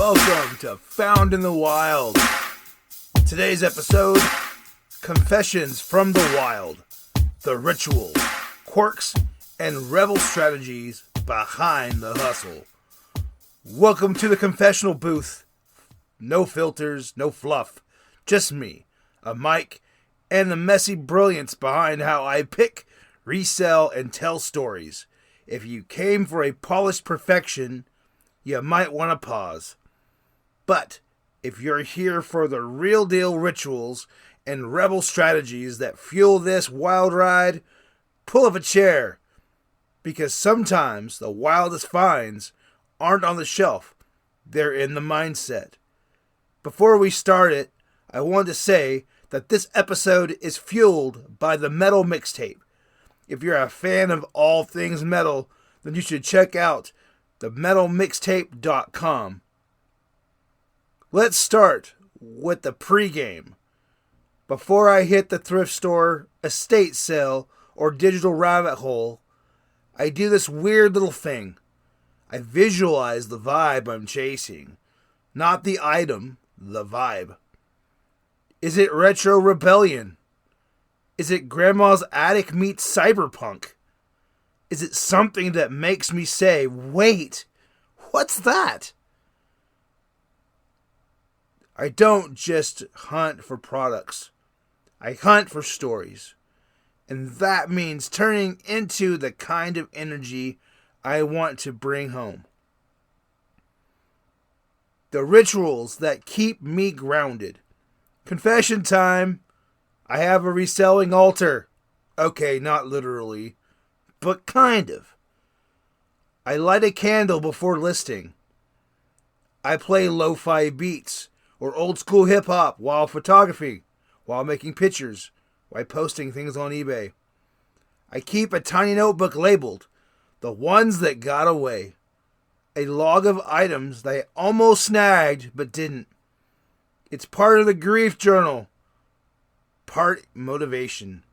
Welcome to Found in the Wild. Today's episode, Confessions from the Wild. The rituals, quirks, and rebel strategies behind the hustle. Welcome to the confessional booth. No filters, no fluff. Just me, a mic, and the messy brilliance behind how I pick, resell, and tell stories. If you came for a polished perfection, you might want to pause. But if you're here for the real deal rituals and rebel strategies that fuel this wild ride, pull up a chair. Because sometimes the wildest finds aren't on the shelf, they're in the mindset. Before we start it, I want to say that this episode is fueled by the metal mixtape. If you're a fan of all things metal, then you should check out themetalmixtape.com. Let's start with the pregame. Before I hit the thrift store, estate sale, or digital rabbit hole, I do this weird little thing. I visualize the vibe I'm chasing. Not the item, the vibe. Is it retro rebellion? Is it grandma's attic meets cyberpunk? Is it something that makes me say, wait, what's that? I don't just hunt for products. I hunt for stories. And that means turning into the kind of energy I want to bring home. The rituals that keep me grounded. Confession time. I have a reselling altar. Okay, not literally, but kind of. I light a candle before listing. I play lo-fi beats or old school hip hop while making pictures, while posting things on eBay. I keep a tiny notebook labeled the ones that got away. A log of items that I almost snagged but didn't. It's part of the grief journal. Part motivation.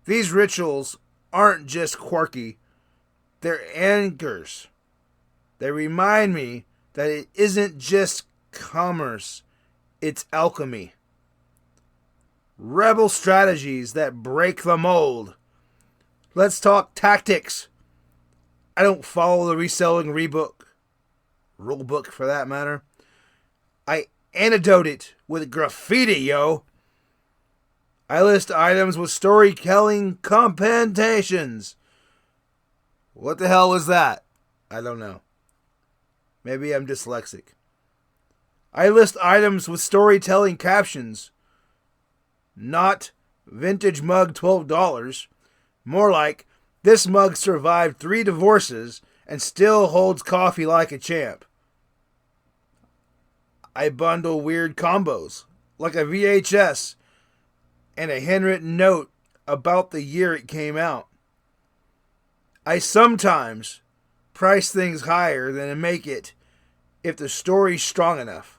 These rituals aren't just quirky. They're anchors. They remind me that it isn't just commerce. It's alchemy. Rebel strategies that break the mold. Let's talk tactics. I don't follow the reselling rule book for that matter. I antidote it with graffiti, yo. I list items with storytelling compensations. What the hell was that? I don't know. Maybe I'm dyslexic. I list items with storytelling captions. Not vintage mug $12. More like, this mug survived 3 divorces and still holds coffee like a champ. I bundle weird combos, like a VHS and a handwritten note about the year it came out. I sometimes price things higher than I make it if the story's strong enough.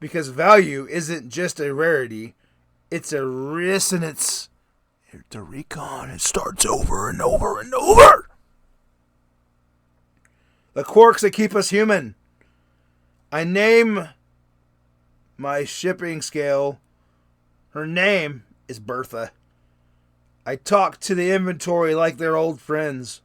Because value isn't just a rarity, it's a resonance. It's a recon. It starts over and over and over. The quirks that keep us human. I name my shipping scale. Her name is Bertha. I talk to the inventory like they're old friends.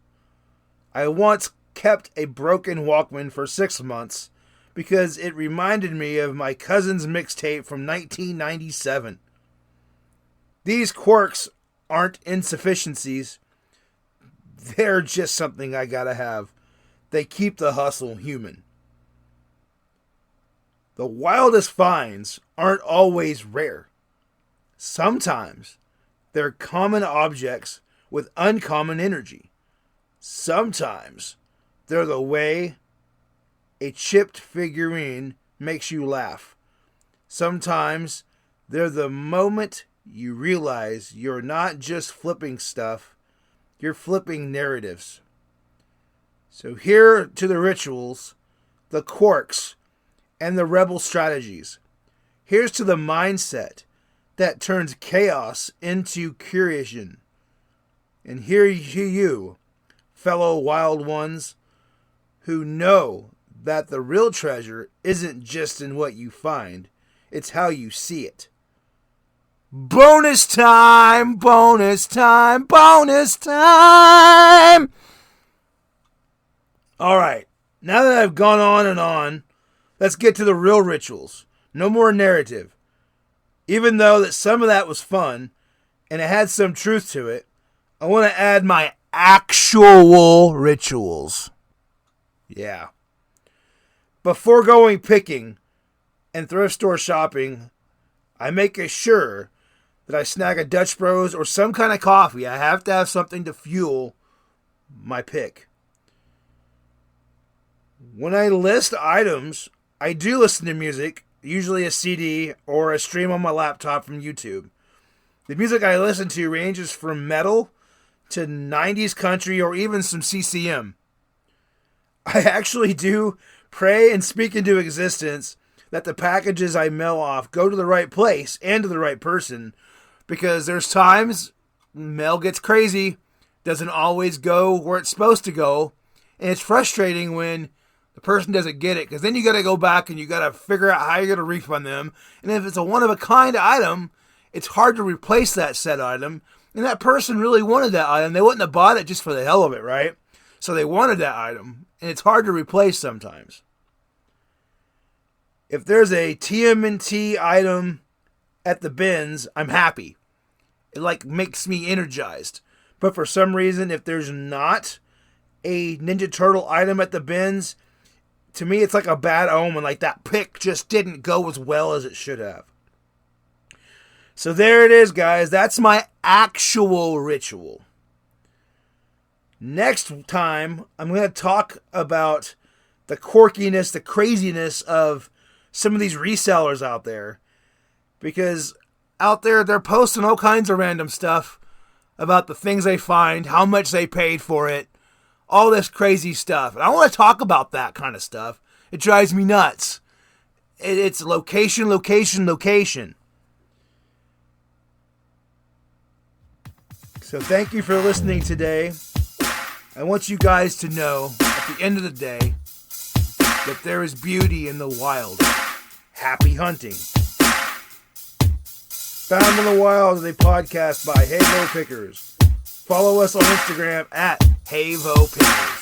I once kept a broken Walkman for 6 months because it reminded me of my cousin's mixtape from 1997. These quirks aren't insufficiencies. They're just something I gotta have. They keep the hustle human. The wildest finds aren't always rare. Sometimes they're common objects with uncommon energy. Sometimes they're the way a chipped figurine makes you laugh. Sometimes they're the moment you realize you're not just flipping stuff, you're flipping narratives. So here to the rituals, the quirks, and the rebel strategies. Here's to the mindset that turns chaos into creation. And here you, fellow wild ones, who know that the real treasure isn't just in what you find, it's how you see it. Bonus time! Bonus time! Bonus time! Alright, now that I've gone on and on, let's get to the real rituals. No more narrative. Even though that some of that was fun, and it had some truth to it, I want to add my actual rituals. Yeah. Before going picking and thrift store shopping, I make sure that I snag a Dutch Bros or some kind of coffee. I have to have something to fuel my pick. When I list items, I do listen to music, usually a CD or a stream on my laptop from YouTube. The music I listen to ranges from metal to 90s country or even some CCM. I actually do pray and speak into existence that the packages I mail off go to the right place and to the right person, because there's times mail gets crazy, doesn't always go where it's supposed to go, and it's frustrating when the person doesn't get it, because then you got to go back and you got to figure out how you're going to refund them. And if it's a one-of-a-kind item, it's hard to replace that said item, and that person really wanted that item. They wouldn't have bought it just for the hell of it, right? So they wanted that item, and it's hard to replace sometimes. If there's a TMNT item at the bins, I'm happy. It makes me energized. But for some reason, if there's not a Ninja Turtle item at the bins, to me it's like a bad omen. Like that pick just didn't go as well as it should have. So there it is, guys. That's my actual ritual. Next time, I'm going to talk about the quirkiness, the craziness of some of these resellers out there. Because out there, they're posting all kinds of random stuff about the things they find, how much they paid for it, all this crazy stuff. And I want to talk about that kind of stuff. It drives me nuts. It's location, location, location. So thank you for listening today. I want you guys to know, at the end of the day, that there is beauty in the wild. Happy hunting. Found in the Wild is a podcast by Havo Pickers. Follow us on Instagram at Havo Pickers.